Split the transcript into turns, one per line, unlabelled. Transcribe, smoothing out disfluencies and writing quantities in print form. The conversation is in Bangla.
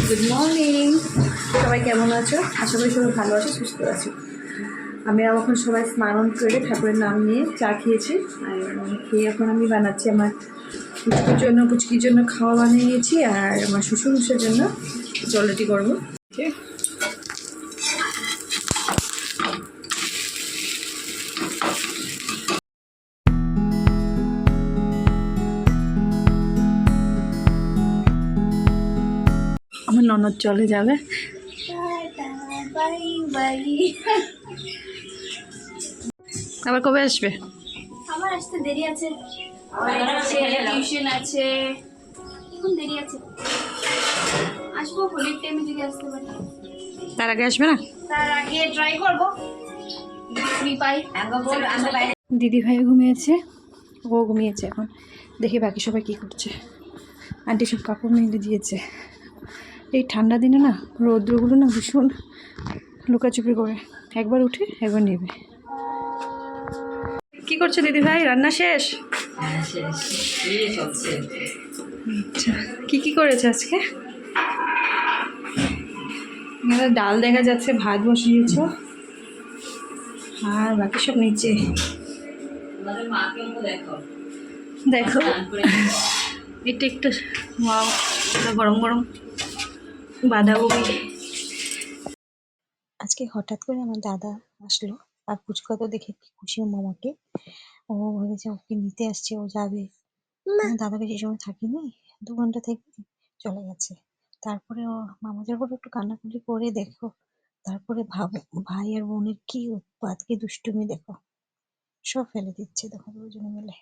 গুড মর্নিং, সবাই কেমন আছো? আশা করি সবাই ভালো আছো, সুস্থ আছো। আমি এখন সবাই স্নান করে ঠাকুরের নাম নিয়ে চা খেয়েছি। আর খেয়ে এখন আমি বানাচ্ছি আমার পুচকির জন্য খাওয়া বানিয়ে নিয়েছি, আর আমার শ্বশুরমশাইয়ের জন্য জলটি করবো। আমার ননদ চলে যাবে। আবার কবে আসবে?
আমার আসতে দেরি আছে, টিউশন আছে, এখন দেরি আছে। আসবো হোলির টাইমে যদি আসতে পারি।
তার আগে আসবে না?
তার আগে ট্রাই করবো ফ্রি পাই।
দিদি ভাই ঘুমিয়েছে, ও ঘুমিয়েছে এখন। দেখি বাকি সবাই কি করছে। আন্টি সব কাপড় মেলে দিয়েছে। এই ঠান্ডা দিনে না রৌদ্রগুলো না ভীষণ লুকাচুপি করে, একবার উঠে একবার নেবে। কি করছো দিদি ভাই? রান্না শেষ? আচ্ছা, কি করেছে আজকে? এখানে ডাল দেখা যাচ্ছে, ভাত বসিয়েছ, আর বাকি সব নিচে। দেখো এটা একটু গরম গরম বাঁধাকপি।
আজকে হঠাৎ করে আমার দাদা আসলো, আর পুচকা তো দেখে কি খুশি মামাকে। ও ভেবেছে ওকে নিতে আসছে, ও যাবে। আমার দাদা বেশি সময় থাকিনি, 2 ঘন্টা থেকে চলে গেছে। তারপরে ও মামা যাওয়ার পর একটু কান্নাকাটি করে দেখো, তারপরে ভাই আর বোনের কি উৎপাত, কি দুষ্টুমি দেখো, সব ফেলে দিচ্ছে দেখো দুজনে মিলে।